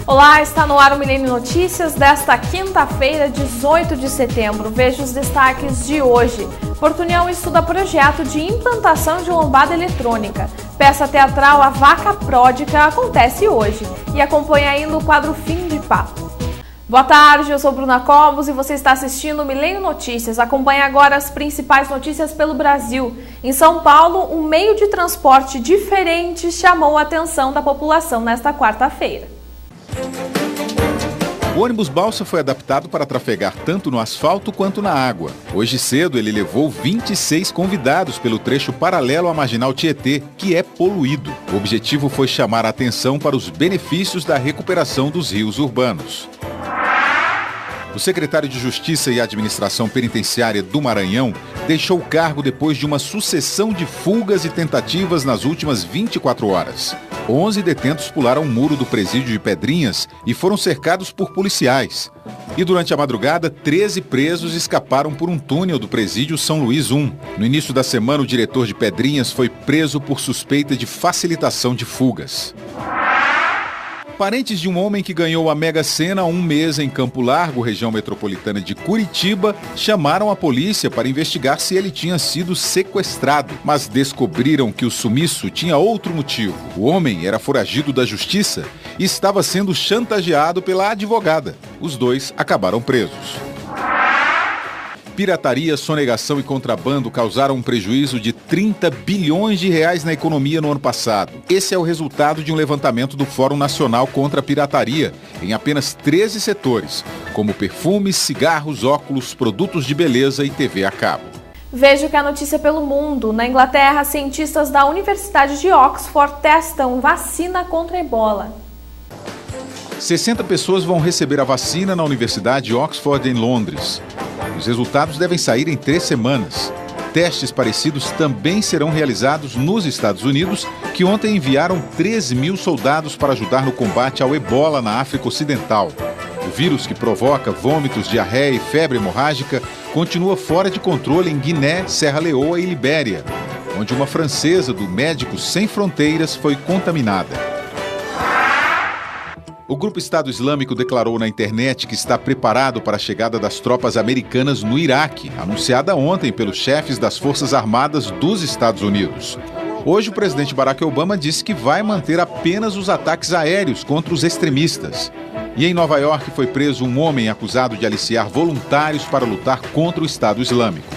Olá, está no ar o Milênio Notícias desta quinta-feira, 18 de setembro. Veja os destaques de hoje. Porto União estuda projeto de implantação de lombada eletrônica. Peça teatral A Vaca Pródiga acontece hoje. E acompanhe ainda o quadro Fim de Papo. Boa tarde, eu sou Bruna Cobos e você está assistindo o Milênio Notícias. Acompanhe agora as principais notícias pelo Brasil. Em São Paulo, um meio de transporte diferente chamou a atenção da população nesta quarta-feira. O ônibus balsa foi adaptado para trafegar tanto no asfalto quanto na água. Hoje cedo ele levou 26 convidados pelo trecho paralelo à Marginal Tietê, que é poluído. O objetivo foi chamar a atenção para os benefícios da recuperação dos rios urbanos. O secretário de Justiça e Administração Penitenciária do Maranhão deixou o cargo depois de uma sucessão de fugas e tentativas nas últimas 24 horas. 11 detentos pularam o muro do presídio de Pedrinhas e foram cercados por policiais. E durante a madrugada, 13 presos escaparam por um túnel do presídio São Luís I. No início da semana, o diretor de Pedrinhas foi preso por suspeita de facilitação de fugas. Parentes de um homem que ganhou a Mega Sena há um mês em Campo Largo, região metropolitana de Curitiba, chamaram a polícia para investigar se ele tinha sido sequestrado, mas descobriram que o sumiço tinha outro motivo. O homem era foragido da justiça e estava sendo chantageado pela advogada. Os dois acabaram presos. Pirataria, sonegação e contrabando causaram um prejuízo de 30 bilhões de reais na economia no ano passado. Esse é o resultado de um levantamento do Fórum Nacional contra a Pirataria, em apenas 13 setores, como perfumes, cigarros, óculos, produtos de beleza e TV a cabo. Veja que a notícia pelo mundo. Na Inglaterra, cientistas da Universidade de Oxford testam vacina contra a ebola. 60 pessoas vão receber a vacina na Universidade de Oxford, em Londres. Os resultados devem sair em 3 semanas. Testes parecidos também serão realizados nos Estados Unidos, que ontem enviaram 13 mil soldados para ajudar no combate ao ebola na África Ocidental. O vírus que provoca vômitos, diarreia e febre hemorrágica continua fora de controle em Guiné, Serra Leoa e Libéria, onde uma francesa do Médicos Sem Fronteiras foi contaminada. O Grupo Estado Islâmico declarou na internet que está preparado para a chegada das tropas americanas no Iraque, anunciada ontem pelos chefes das Forças Armadas dos Estados Unidos. Hoje, o presidente Barack Obama disse que vai manter apenas os ataques aéreos contra os extremistas. E em Nova York foi preso um homem acusado de aliciar voluntários para lutar contra o Estado Islâmico.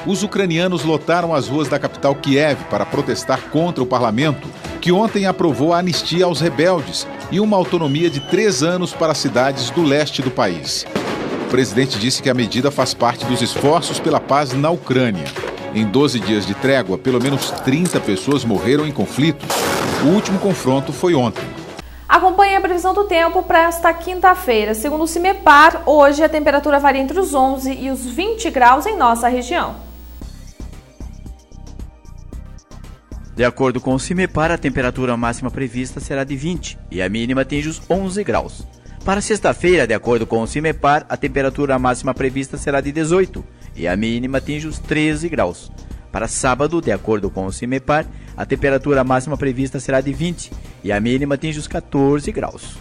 Os ucranianos lotaram as ruas da capital Kiev para protestar contra o parlamento, que ontem aprovou a anistia aos rebeldes e uma autonomia de 3 anos para as cidades do leste do país. O presidente disse que a medida faz parte dos esforços pela paz na Ucrânia. Em 12 dias de trégua, pelo menos 30 pessoas morreram em conflitos. O último confronto foi ontem. Acompanhe a previsão do tempo para esta quinta-feira. Segundo o CIMEPAR, hoje a temperatura varia entre os 11 e os 20 graus em nossa região. De acordo com o CIMEPAR, a temperatura máxima prevista será de 20 e a mínima atinge os 11 graus. Para sexta-feira, de acordo com o CIMEPAR, a temperatura máxima prevista será de 18 e a mínima atinge os 13 graus. Para sábado, de acordo com o CIMEPAR, a temperatura máxima prevista será de 20 e a mínima atinge os 14 graus.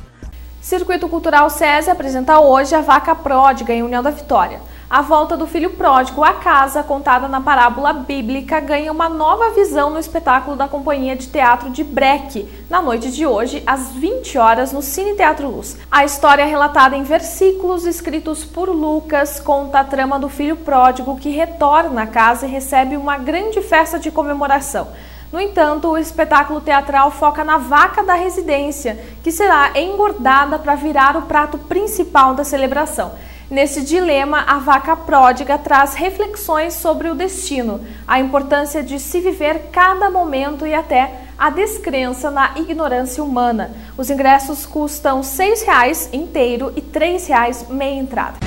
Circuito Cultural SESI apresenta hoje a Vaca Pródiga em União da Vitória. A volta do filho pródigo à casa, contada na parábola bíblica, ganha uma nova visão no espetáculo da Companhia de Teatro de Breque, na noite de hoje, às 20 horas, no Cine Teatro Luz. A história, relatada em versículos escritos por Lucas, conta a trama do filho pródigo que retorna à casa e recebe uma grande festa de comemoração. No entanto, o espetáculo teatral foca na vaca da residência, que será engordada para virar o prato principal da celebração. Nesse dilema, a Vaca Pródiga traz reflexões sobre o destino, a importância de se viver cada momento e até a descrença na ignorância humana. Os ingressos custam R$ 6,00 inteiro e R$ 3,00 meia entrada.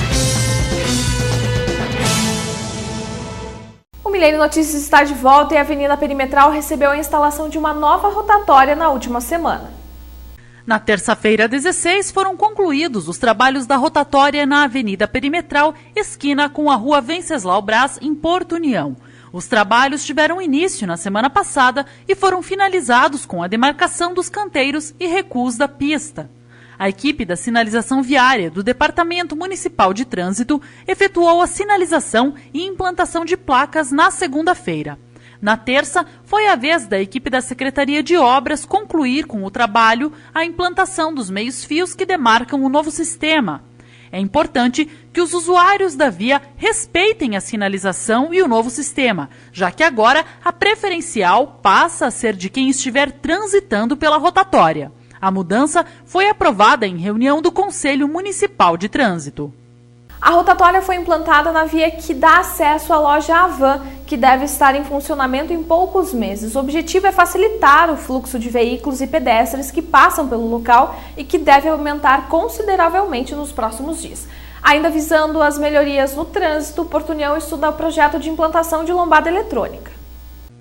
O Milênio Notícias está de volta e a Avenida Perimetral recebeu a instalação de uma nova rotatória na última semana. Na terça-feira, 16, foram concluídos os trabalhos da rotatória na Avenida Perimetral, esquina com a Rua Venceslau Braz, em Porto União. Os trabalhos tiveram início na semana passada e foram finalizados com a demarcação dos canteiros e recuos da pista. A equipe da sinalização viária do Departamento Municipal de Trânsito efetuou a sinalização e implantação de placas na segunda-feira. Na terça, foi a vez da equipe da Secretaria de Obras concluir com o trabalho a implantação dos meios-fios que demarcam o novo sistema. É importante que os usuários da via respeitem a sinalização e o novo sistema, já que agora a preferencial passa a ser de quem estiver transitando pela rotatória. A mudança foi aprovada em reunião do Conselho Municipal de Trânsito. A rotatória foi implantada na via que dá acesso à loja Avan, que deve estar em funcionamento em poucos meses. O objetivo é facilitar o fluxo de veículos e pedestres que passam pelo local e que deve aumentar consideravelmente nos próximos dias. Ainda visando as melhorias no trânsito, o Porto União estuda o projeto de implantação de lombada eletrônica.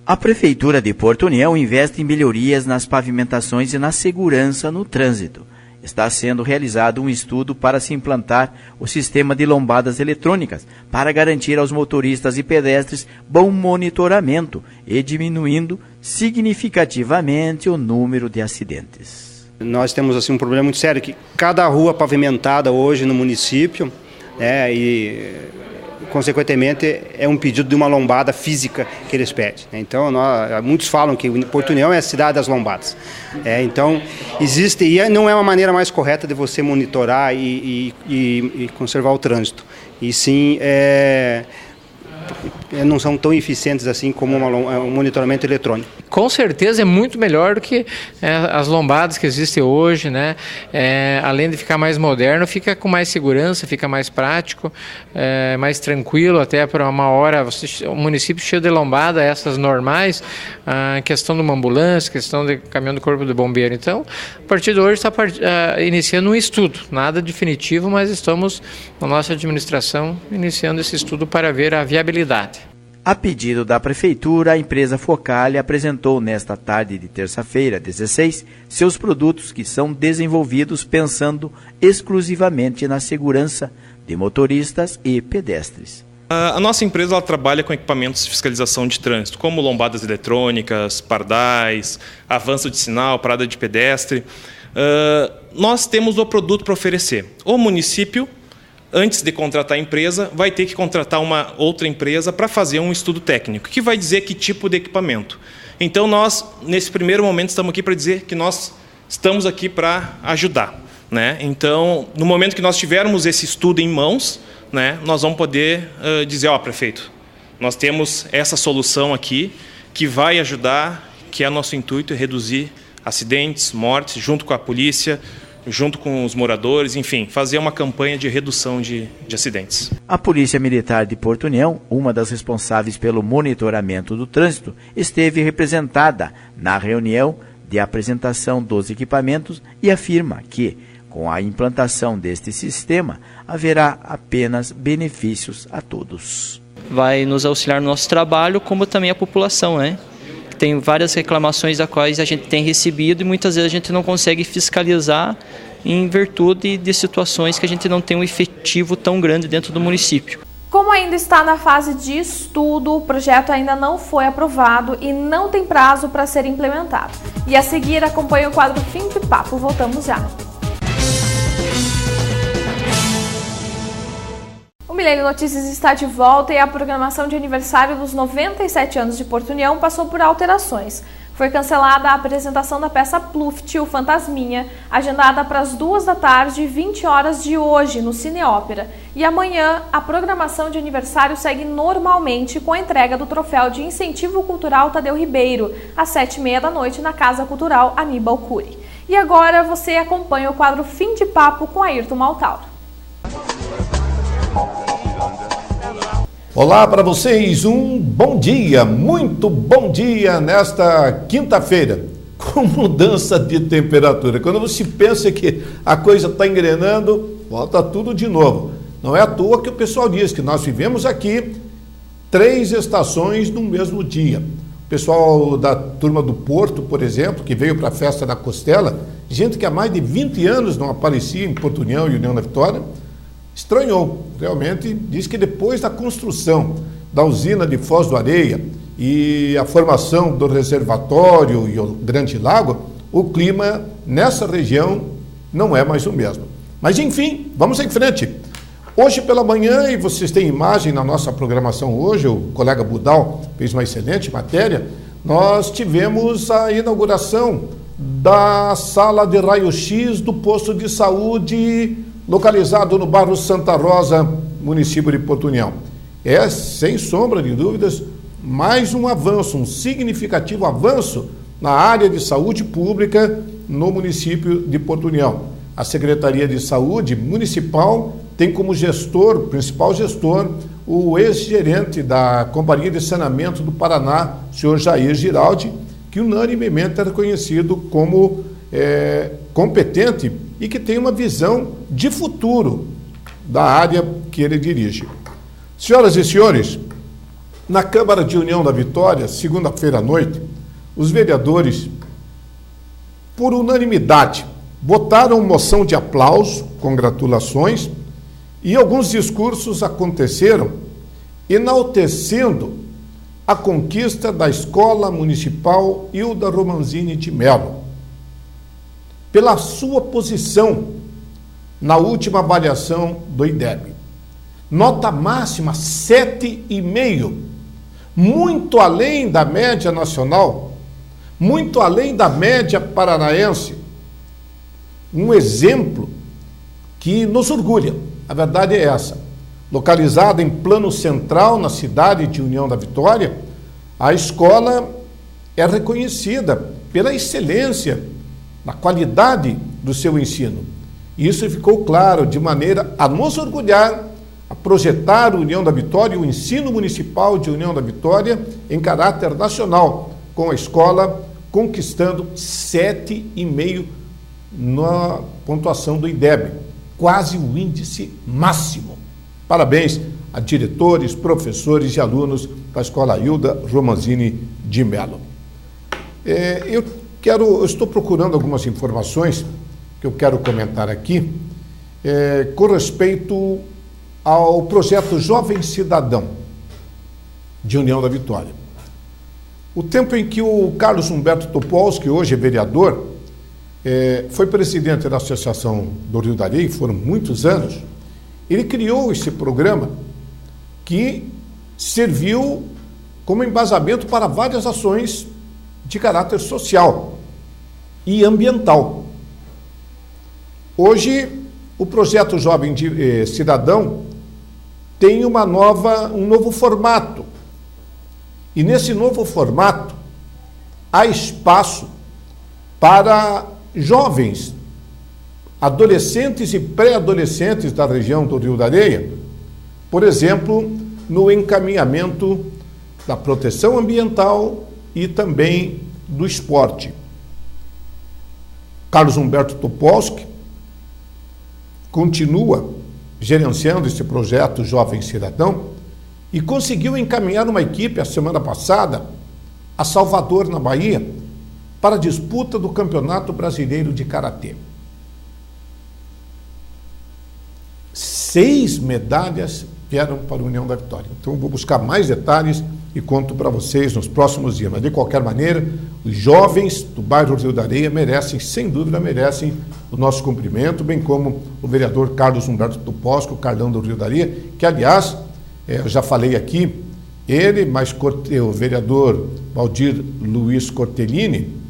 A Prefeitura de Porto União investe em melhorias nas pavimentações e na segurança no trânsito. Está sendo realizado um estudo para se implantar o sistema de lombadas eletrônicas para garantir aos motoristas e pedestres bom monitoramento e diminuindo significativamente o número de acidentes. Nós temos assim um problema muito sério, que cada rua pavimentada hoje no município, consequentemente, é um pedido de uma lombada física que eles pedem. Então, muitos falam que Porto União é a cidade das lombadas. Então, existe, e não é uma maneira mais correta de você monitorar e conservar o trânsito. E sim, não são tão eficientes assim como um monitoramento eletrônico. Com certeza é muito melhor do que as lombadas que existem hoje, né? Além de ficar mais moderno, fica com mais segurança, fica mais prático, mais tranquilo, até para uma hora, o município cheio de lombada, essas normais, questão de uma ambulância, questão de caminhão do corpo de bombeiro. Então, a partir de hoje está iniciando um estudo, nada definitivo, mas estamos, na nossa administração, iniciando esse estudo para ver a viabilidade. A pedido da Prefeitura, a empresa Focale apresentou nesta tarde de terça-feira, 16, seus produtos que são desenvolvidos pensando exclusivamente na segurança de motoristas e pedestres. A nossa empresa ela trabalha com equipamentos de fiscalização de trânsito, como lombadas eletrônicas, pardais, avanço de sinal, parada de pedestre. Nós temos o produto para oferecer. O município, antes de contratar a empresa, vai ter que contratar uma outra empresa para fazer um estudo técnico, que vai dizer que tipo de equipamento. Então, nós, nesse primeiro momento, estamos aqui para dizer que nós estamos aqui para ajudar, né? Então, no momento que nós tivermos esse estudo em mãos, né, nós vamos poder dizer, prefeito, nós temos essa solução aqui que vai ajudar, que é nosso intuito, reduzir acidentes, mortes, junto com a polícia, junto com os moradores, enfim, fazer uma campanha de redução de acidentes. A Polícia Militar de Porto União, uma das responsáveis pelo monitoramento do trânsito, esteve representada na reunião de apresentação dos equipamentos e afirma que, com a implantação deste sistema, haverá apenas benefícios a todos. Vai nos auxiliar no nosso trabalho, como também a população, né? Tem várias reclamações das quais a gente tem recebido e muitas vezes a gente não consegue fiscalizar em virtude de situações que a gente não tem um efetivo tão grande dentro do município. Como ainda está na fase de estudo, o projeto ainda não foi aprovado e não tem prazo para ser implementado. E a seguir, acompanhe o quadro Fim de Papo. Voltamos já. O Milênio Notícias está de volta e a programação de aniversário dos 97 anos de Porto União passou por alterações. Foi cancelada a apresentação da peça Pluft, o Fantasminha, agendada para as 14h, 20 horas de hoje, no Cine Ópera. E amanhã, a programação de aniversário segue normalmente com a entrega do troféu de Incentivo Cultural Tadeu Ribeiro, às 7h30 da noite, na Casa Cultural Aníbal Cury. E agora você acompanha o quadro Fim de Papo com Ayrton Maltauro. Olá para vocês, um bom dia, muito bom dia nesta quinta-feira, com mudança de temperatura. Quando você pensa que a coisa está engrenando, volta tudo de novo. Não é à toa que o pessoal diz que nós vivemos aqui 3 estações no mesmo dia. O pessoal da turma do Porto, por exemplo, que veio para a festa da Costela, gente que há mais de 20 anos não aparecia em Porto União e União da Vitória, estranhou, realmente, diz que depois da construção da usina de Foz do Areia e a formação do reservatório e o Grande Lago, o clima nessa região não é mais o mesmo. Mas enfim, vamos em frente. Hoje pela manhã, e vocês têm imagem na nossa programação hoje, o colega Budal fez uma excelente matéria, nós tivemos a inauguração da sala de raio-x do posto de saúde localizado no bairro Santa Rosa, município de Porto União. É, sem sombra de dúvidas, mais um avanço, um significativo avanço na área de saúde pública no município de Porto União. A Secretaria de Saúde Municipal tem como gestor, principal gestor, o ex-gerente da Companhia de Saneamento do Paraná, o senhor Jair Giraldi, que unanimemente é reconhecido como competente e que tem uma visão de futuro da área que ele dirige. Senhoras e senhores, na Câmara de União da Vitória, segunda-feira à noite, os vereadores, por unanimidade, votaram moção de aplauso, congratulações, e alguns discursos aconteceram enaltecendo a conquista da Escola Municipal Hilda Romanzini de Mello, pela sua posição na última avaliação do IDEB. Nota máxima 7,5, muito além da média nacional, muito além da média paranaense. Um exemplo que nos orgulha, a verdade é essa. Localizada em plano central na cidade de União da Vitória, a escola é reconhecida pela excelência, na qualidade do seu ensino. Isso ficou claro de maneira a nos orgulhar, a projetar a União da Vitória, o ensino municipal de União da Vitória em caráter nacional, com a escola conquistando 7,5 na pontuação do IDEB, quase o índice máximo. Parabéns a diretores, professores e alunos da Escola Hilda Romanzini de Mello. Eu estou procurando algumas informações que eu quero comentar aqui com respeito ao projeto Jovem Cidadão de União da Vitória. O tempo em que o Carlos Humberto Topolsky, hoje é vereador, foi presidente da Associação do Rio da Areia, foram muitos anos, ele criou esse programa que serviu como embasamento para várias ações de caráter social e ambiental. Hoje, o projeto Jovem Cidadão tem um novo formato. E nesse novo formato, há espaço para jovens, adolescentes e pré-adolescentes da região do Rio da Areia, por exemplo, no encaminhamento da proteção ambiental e também do esporte. Carlos Humberto Topolsky continua gerenciando esse projeto Jovem Cidadão e conseguiu encaminhar uma equipe a semana passada a Salvador, na Bahia, para a disputa do Campeonato Brasileiro de Karatê. 6 medalhas vieram para a União da Vitória. Então, vou buscar mais detalhes e conto para vocês nos próximos dias. Mas, de qualquer maneira, os jovens do bairro Rio da Areia merecem, sem dúvida, merecem o nosso cumprimento, bem como o vereador Carlos Humberto Topolsky, o Carlão do Rio da Areia, que, aliás, eu já falei aqui, ele, mais o vereador Valdir Luiz Cortellini,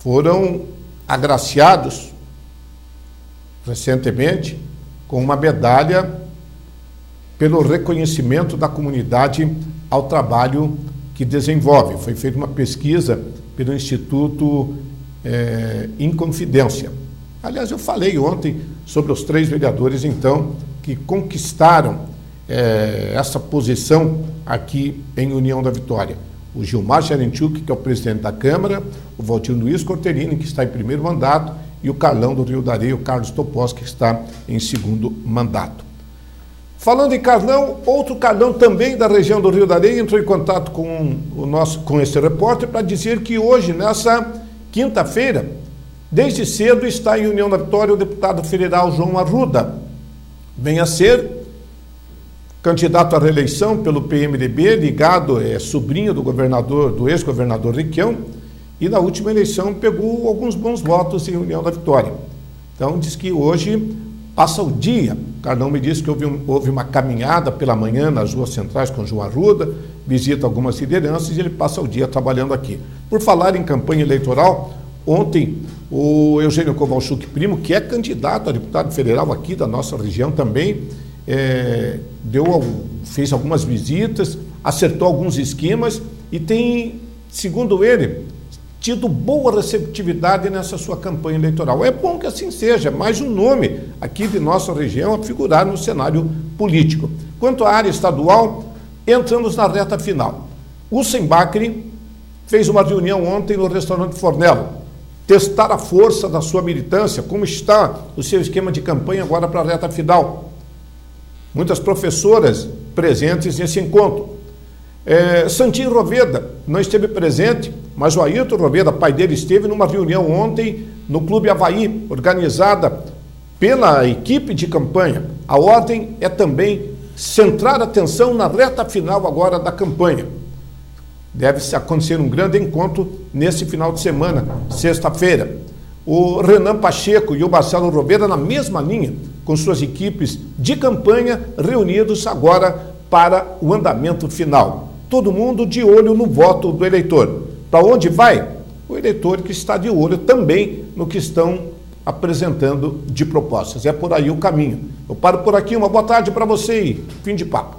foram agraciados recentemente com uma medalha pelo reconhecimento da comunidade ao trabalho que desenvolve. Foi feita uma pesquisa pelo Instituto Inconfidência. Aliás, eu falei ontem sobre os 3 vereadores, então, que conquistaram essa posição aqui em União da Vitória. O Gilmar Gerenchuk, que é o presidente da Câmara, o Valdir Luiz Cortellini, que está em primeiro mandato, e o Carlão do Rio da Areia, o Carlos Topolsky, que está em segundo mandato. Falando em Carlão, outro Carlão também da região do Rio da Areia entrou em contato com esse repórter para dizer que hoje, nessa quinta-feira, desde cedo está em União da Vitória o deputado federal João Arruda. Vem a ser candidato à reeleição pelo PMDB, ligado, é sobrinho do ex-governador Requião, e na última eleição pegou alguns bons votos em União da Vitória. Então diz que hoje passa o dia. Carlão me disse que houve uma caminhada pela manhã nas ruas centrais com João Arruda, visita algumas lideranças e ele passa o dia trabalhando aqui. Por falar em campanha eleitoral, ontem o Eugênio Kowalczuk Primo, que é candidato a deputado federal aqui da nossa região também, fez algumas visitas, acertou alguns esquemas e tem, segundo ele, tido boa receptividade nessa sua campanha eleitoral. É bom que assim seja, mais um nome aqui de nossa região a figurar no cenário político. Quanto à área estadual, entramos na reta final. O Sembacre fez uma reunião ontem no restaurante Fornello, testar a força da sua militância, como está o seu esquema de campanha agora para a reta final. Muitas professoras presentes nesse encontro. Santinho Roveda não esteve presente, mas o Ailton Roveda, pai dele, esteve numa reunião ontem no Clube Avaí, organizada pela equipe de campanha. A ordem é também centrar atenção na reta final agora da campanha. Deve acontecer um grande encontro nesse final de semana, sexta-feira. O Renan Pacheco e o Marcelo Roveda na mesma linha, com suas equipes de campanha, reunidos agora para o andamento final. Todo mundo de olho no voto do eleitor. Para onde vai? O eleitor que está de olho também no que estão apresentando de propostas. É por aí o caminho. Eu paro por aqui, uma boa tarde para você e fim de papo.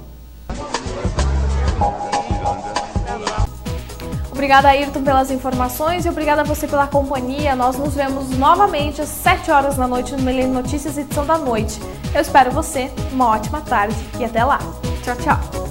Obrigada, Ayrton, pelas informações e obrigada a você pela companhia. Nós nos vemos novamente às 7 horas da noite no Milênio Notícias, edição da noite. Eu espero você, uma ótima tarde e até lá. Tchau, tchau.